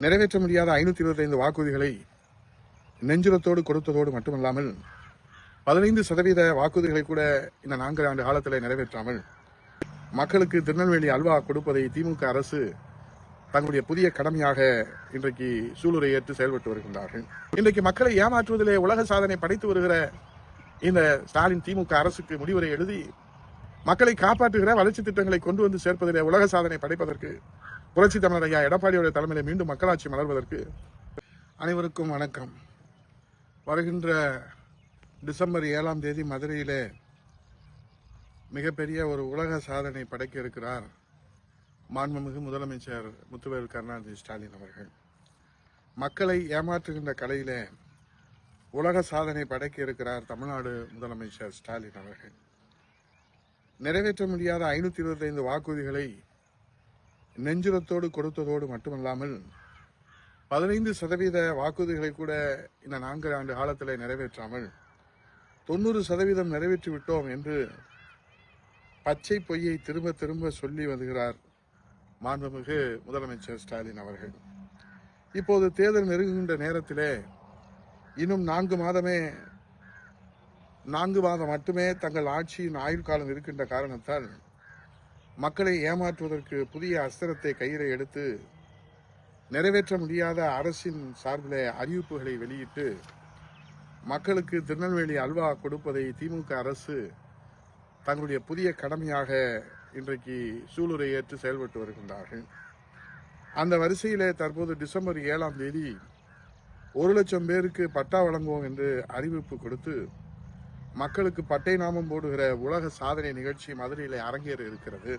நிறைவேற்ற முடியாத 525 வாக்குறுதிகளை நெஞ்சுரத்தோடு கொடுத்ததோடு மட்டுமல்லாமல் 15% வாக்குறுதிகளை கூட இந்த 4 ஆண்டு காலத்தில் நிறைவேற்றாமல் மக்களுக்கு திருநெல்வேலி அல்வா கொடுப்பதை திமுக அரசு தங்களுடைய புதிய கடமையாக இன்றைக்கு சூளுரை ஏற்று செயல்பட்டு வருகின்றார்கள். இன்றைக்கு மக்களை ஏமாற்றுவதிலே உலக சாதனை படைத்து வருகிற இந்த ஸ்டாலின் திமுக அரசுக்கு முடிவுரை எழுதி மக்களை காப்பாற்றுகிற வளர்ச்சி திட்டங்களை கொண்டு வந்து சேர்ப்பதிலே உலக சாதனை படைப்பதற்கு புரட்சி தமிழர் ஐயா எடப்பாடியுடைய தலைமையில் மீண்டும் மக்களாட்சி மலர்வதற்கு அனைவருக்கும் வணக்கம். வருகின்ற டிசம்பர் 7ஆம் தேதி மதுரையிலே மிகப்பெரிய ஒரு உலக சாதனை படைக்க இருக்கிறார் மாண்புமிகு முதலமைச்சர் முத்துவேல் கருணாநிதி ஸ்டாலின் அவர்கள். மக்களை ஏமாற்றுகின்ற கலையிலே உலக சாதனை படைக்க இருக்கிறார் தமிழ்நாடு முதலமைச்சர் ஸ்டாலின் அவர்கள். நிறைவேற்ற முடியாத 525 வாக்குறுதிகளை நெஞ்சுரத்தோடு கொடுத்ததோடு மட்டுமல்லாமல் 15% வாக்குறுதிகளை கூட இந்த 4 ஆண்டு காலத்தில் நிறைவேற்றாமல் 90% நிறைவேற்றி விட்டோம் என்று பச்சை பொய்யை திரும்ப திரும்ப சொல்லி வருகிறார் மாண்புமிகு முதலமைச்சர் ஸ்டாலின் அவர்கள். இப்போது தேர்தல் நெருங்குகின்ற நேரத்திலே இன்னும் 4 மாதம் மட்டுமே தங்கள் ஆட்சியின் ஆயுள் காலம் இருக்கின்ற காரணத்தால் மக்களை ஏமாற்றுவதற்கு புதிய அஸ்திரத்தை கையில் எடுத்து நிறைவேற்ற முடியாத அரசின் சார்பில் அறிவிப்புகளை வெளியிட்டு மக்களுக்கு திருநெல்வேலி அல்வா கொடுப்பதை திமுக அரசு தங்களுடைய புதிய கடமையாக இன்றைக்கு சூளுரை ஏற்று செயல்பட்டு வருகின்றார்கள். அந்த வரிசையிலே தற்போது டிசம்பர் 7ஆம் தேதி 1 லட்சம் பேருக்கு பட்டா வழங்குவோம் என்று அறிவிப்பு கொடுத்து மக்களுக்கு பட்டை நாமம் போடுகிற உலக சாதனை நிகழ்ச்சி மதுரையில் அரங்கேற இருக்கிறது.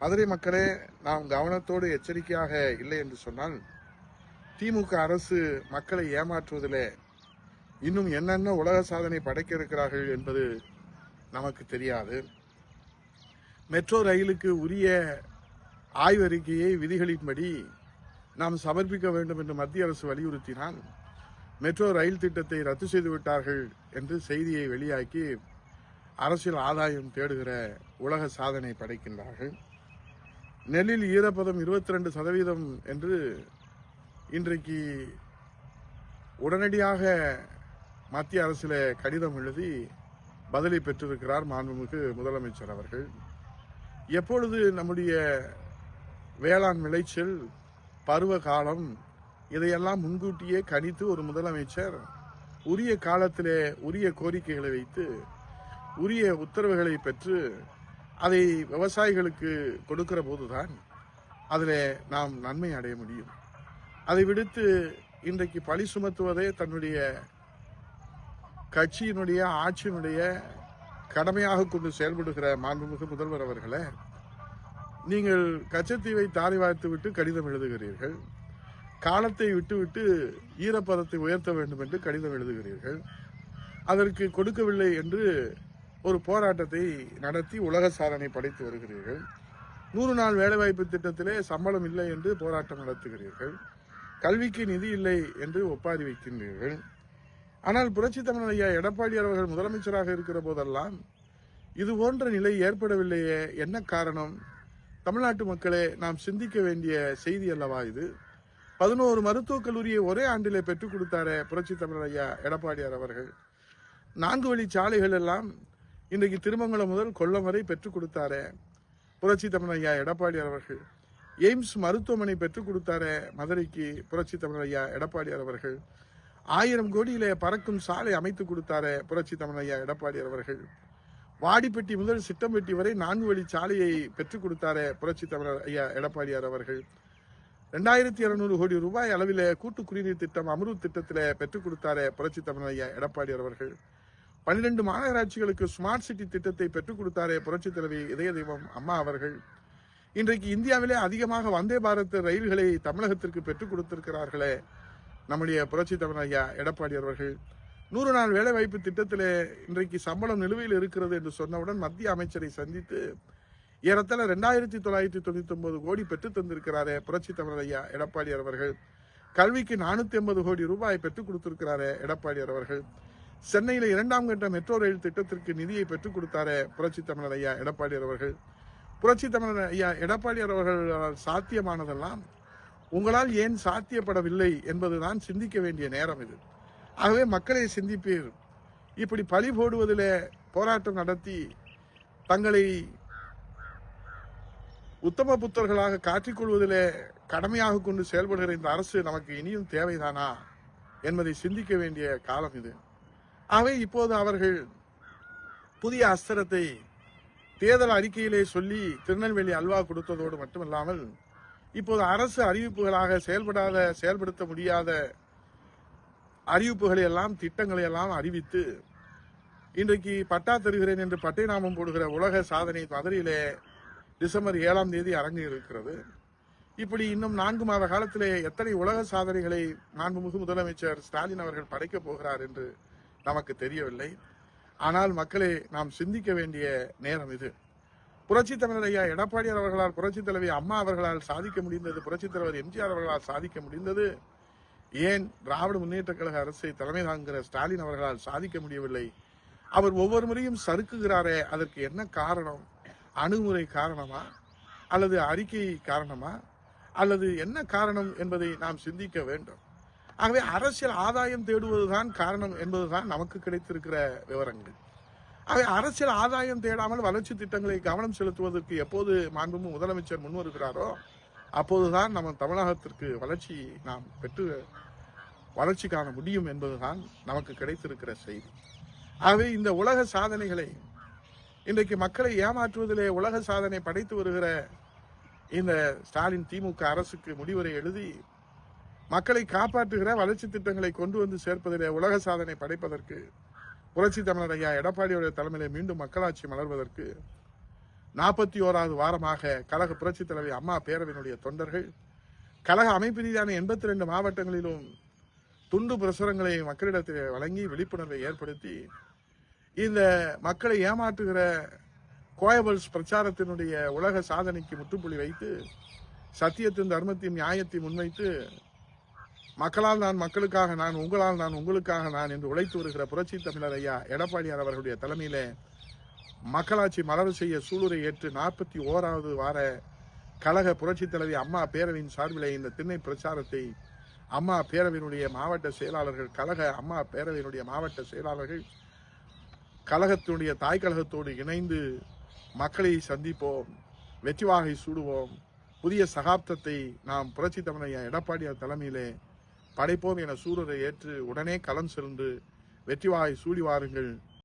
மதுரை மக்களே, நாம் கவனத்தோடு எச்சரிக்கையாக இல்லை என்று சொன்னால் திமுக அரசு மக்களை ஏமாற்றுவதிலே இன்னும் என்னென்ன உலக சாதனை படைக்க இருக்கிறார்கள் என்பது நமக்கு தெரியாது. மெட்ரோ ரயிலுக்கு உரிய ஆய்வறிக்கையை விதிகளின்படி நாம் சமர்ப்பிக்க வேண்டும் என்று மத்திய அரசு வலியுறுத்தினால் மெட்ரோ ரயில் திட்டத்தை ரத்து செய்து விட்டார்கள் என்று செய்தியை வெளியாக்கி அரசியல் ஆதாயம் தேடுகிற உலக சாதனை படைக்கின்றார்கள். நெல்லில் ஈரப்பதம் 22% என்று இன்றைக்கு உடனடியாக மத்திய அரசில் கடிதம் எழுதி பதிலை பெற்றிருக்கிறார் மாண்புமிகு முதலமைச்சர் அவர்கள். எப்பொழுது நம்முடைய வேளாண் விளைச்சல், பருவ காலம் இதையெல்லாம் முன்கூட்டியே கணித்து ஒரு முதலமைச்சர் உரிய காலத்திலே உரிய கோரிக்கைகளை வைத்து உரிய உத்தரவுகளை பெற்று அதை விவசாயிகளுக்கு கொடுக்கிற போதுதான் அதில் நாம் நன்மை அடைய முடியும். அதை விடுத்து இன்றைக்கு பழி சுமத்துவதே தன்னுடைய கட்சியினுடைய ஆட்சியினுடைய கடமையாக கொண்டு செயல்படுகிற மாண்புமிகு முதல்வர் அவர்களே, நீங்கள் கச்சத்தீவை தாரை வார்த்து விட்டு கடிதம் எழுதுகிறீர்கள், காலத்தை விட்டுவிட்டு ஈரப்பதத்தை உயர்த்த வேண்டும் என்று கடிதம் எழுதுகிறீர்கள், அதற்கு கொடுக்கவில்லை என்று ஒரு போராட்டத்தை நடத்தி உலக சாதனை படைத்து வருகிறீர்கள், 100 நாள் வேலைவாய்ப்பு திட்டத்திலே சம்பளம் இல்லை என்று போராட்டம் நடத்துகிறீர்கள், கல்விக்கு நிதி இல்லை என்று ஒப்பாரி வைக்கின்றீர்கள். ஆனால் புரட்சி தமிழர் ஐயா எடப்பாடி அவர்கள் முதலமைச்சராக இருக்கிற போதெல்லாம் இது போன்ற நிலை ஏற்படவில்லையே, என்ன காரணம்? தமிழ்நாட்டு மக்களே, நாம் சிந்திக்க வேண்டிய செய்தி அல்லவா இது? 11 மருத்துவக் கல்லூரியை ஒரே ஆண்டிலே பெற்றுக் கொடுத்தாரே புரட்சி தமிழர் ஐயா எடப்பாடியார் அவர்கள். 4 வழி சாலைகள் எல்லாம் இன்றைக்கு திருமங்கலம் முதல் கொல்லம் வரை பெற்றுக் கொடுத்தாரே புரட்சி தமிழர் ஐயா எடப்பாடியார் அவர்கள். எய்ம்ஸ் மருத்துவமனை பெற்றுக் கொடுத்தாரே மதுரைக்கு புரட்சி தமிழர் ஐயா எடப்பாடியார் அவர்கள். 1000 கோடியிலே பறக்கும் சாலை அமைத்து கொடுத்தாரே புரட்சி தமிழர் ஐயா எடப்பாடியார் அவர்கள். வாடிப்பட்டி முதல் சிட்டம்பட்டி வரை 4 வழி சாலையை பெற்றுக் கொடுத்தாரே புரட்சி தமிழர் ஐயா எடப்பாடியார் அவர்கள். 2200 கோடி ரூபாய் அளவில் கூட்டு குடிநீர் திட்டம் அம்ருத் திட்டத்தில் பெற்றுக் கொடுத்தாரே புரட்சி தமிழர் ஐயா எடப்பாடியார் அவர்கள். 12 மாநகராட்சிகளுக்கு ஸ்மார்ட் சிட்டி திட்டத்தை பெற்றுக் கொடுத்தாரே புரட்சி தலைவி இதய தெய்வம் அம்மா அவர்கள். இன்றைக்கு இந்தியாவிலே அதிகமாக வந்தே பாரத் ரயில்களை தமிழகத்திற்கு பெற்றுக் கொடுத்திருக்கிறார்களே நம்முடைய புரட்சி தமிழர் ஐயா எடப்பாடியார் அவர்கள். 100 நாள் வேலைவாய்ப்பு திட்டத்திலே இன்றைக்கு சம்பளம் நிலுவையில் இருக்கிறது என்று சொன்னவுடன் மத்திய அமைச்சரை சந்தித்து ஏறத்தாழ 2999 கோடி பெற்று தந்திருக்கிறாரே புரட்சி தமிழர் ஐயா எடப்பாடியார் அவர்கள். கல்விக்கு 480 கோடி ரூபாய் பெற்றுக் கொடுத்திருக்கிறாரே எடப்பாடியார் அவர்கள். சென்னையில் 2ஆம் கட்ட மெட்ரோ ரயில் திட்டத்திற்கு நிதியை பெற்றுக் கொடுத்தாரே புரட்சி தமிழர் ஐயா எடப்பாடியார் அவர்கள். புரட்சி தமிழர் ஐயா எடப்பாடியார் அவர்கள் சாத்தியமானதெல்லாம் உங்களால் ஏன் சாத்தியப்படவில்லை என்பதுதான் சிந்திக்க வேண்டிய நேரம் இது. ஆகவே மக்களை சிந்திப்பீர். இப்படி பழி போடுவதில் போராட்டம் நடத்தி தங்களை உத்தம புத்தர்களாக காட்டிக்கொள்வதில் கடமையாக கொண்டு செயல்படுகிற இந்த அரசு நமக்கு இனியும் தேவைதானா என்பதை சிந்திக்க வேண்டிய காலம் இது. ஆகவே இப்போது அவர்கள் புதிய அஸ்திரத்தை தேர்தல் அறிக்கையிலே சொல்லி திருநெல்வேலி அல்வா கொடுத்ததோடு மட்டுமல்லாமல் இப்போது அரசு அறிவிப்புகளாக செயல்படுத்த முடியாத அறிவிப்புகளை எல்லாம் திட்டங்களை எல்லாம் அறிவித்து இன்றைக்கு பட்டா தருகிறேன் என்று பட்டை நாமம் போடுகிற உலக சாதனை மதுரையிலே டிசம்பர் 7ஆம் தேதி அரங்கு இருக்கிறது. இப்படி இன்னும் 4 மாத காலத்திலே எத்தனை உலக சாதனைகளை மாண்புமிகு முதலமைச்சர் ஸ்டாலின் அவர்கள் படைக்கப் போகிறார் என்று நமக்கு தெரியவில்லை. ஆனால் மக்களே, நாம் சிந்திக்க வேண்டிய நேரம் இது. புரட்சித் தலைவர் ஐயா எடப்பாடியார் அவர்களால், புரட்சித் தலைவி அம்மா அவர்களால் சாதிக்க முடிந்தது, புரட்சித் தலைவர் எம்ஜிஆர் அவர்களால் சாதிக்க முடிந்தது, ஏன் திராவிட முன்னேற்ற கழக அரசை தலைமை தாங்குகிற ஸ்டாலின் அவர்களால் சாதிக்க முடியவில்லை? அவர் ஒவ்வொரு முறையும் சறுக்குகிறாரே, அதற்கு என்ன காரணம்? அணுகுமுறை காரணமா, அல்லது அறிக்கை காரணமா, அல்லது என்ன காரணம் என்பதை நாம் சிந்திக்க வேண்டும். ஆகவே அரசியல் ஆதாயம் தேடுவதுதான் காரணம் என்பதுதான் நமக்கு கிடைத்திருக்கிற விவரங்கள். ஆகவே அரசியல் ஆதாயம் தேடாமல் வளர்ச்சி திட்டங்களை கவனம் செலுத்துவதற்கு எப்போது மாண்புமிகு முதலமைச்சர் முன் வருகிறாரோ அப்போதுதான் நம்ம தமிழகத்திற்கு நாம் பெற்று வளர்ச்சி காண முடியும் என்பதுதான் நமக்கு கிடைத்திருக்கிற செய்தி. ஆகவே இந்த உலக சாதனைகளை, இன்றைக்கு மக்களை ஏமாற்றுவதிலே உலக சாதனை படைத்து வருகிற இந்த ஸ்டாலின் திமுக அரசுக்கு முடிவுரை எழுதி மக்களை காப்பாற்றுகிற வளர்ச்சி திட்டங்களை கொண்டு வந்து சேர்ப்பதிலே உலக சாதனை படைப்பதற்கு புரட்சி தமிழர் ஐயா எடப்பாடியுடைய தலைமையிலே மீண்டும் மக்களாட்சி மலர்வதற்கு 41வது வாரமாக கழக புரட்சி தலைவி அம்மா பேரவையினுடைய தொண்டர்கள் கழக அமைப்பு ரீதியான 82 மாவட்டங்களிலும் துண்டு பிரசுரங்களை மக்களிடத்தில் வழங்கி விழிப்புணர்வை ஏற்படுத்தி இந்த மக்களை ஏமாற்றுகிற கோயபல்ஸ் பிரச்சாரத்தினுடைய உலக சாதனைக்கு முற்றுப்புள்ளி வைத்து சத்தியத்தின் தர்மத்தையும் நியாயத்தையும் முன்வைத்து மக்களால் நான் மக்களுக்காக நான், உங்களால் நான் உங்களுக்காக நான் என்று உழைத்து வருகிற புரட்சி தமிழர் ஐயா எடப்பாடியார் அவர்களுடைய தலைமையிலே மக்களாட்சி மலர செய்ய சூளுரை ஏற்று 41வது வார கழக புரட்சி தலைவி அம்மா பேரவையின் சார்பிலே இந்த திண்ணை பிரச்சாரத்தை அம்மா பேரவையினுடைய மாவட்ட செயலாளர்கள், கழக அம்மா பேரவையினுடைய மாவட்ட செயலாளர்கள் கழகத்தினுடைய தாய் கழகத்தோடு இணைந்து மக்களை சந்திப்போம், வெற்றி வாகை சூடுவோம், புதிய சகாப்தத்தை நாம் புரட்சி தமிழர் எடப்பாடியார் தலைமையிலே படைப்போம் என சூளுரை ஏற்று உடனே களம் சென்று வெற்றி வாகை சூடி வாருங்கள்.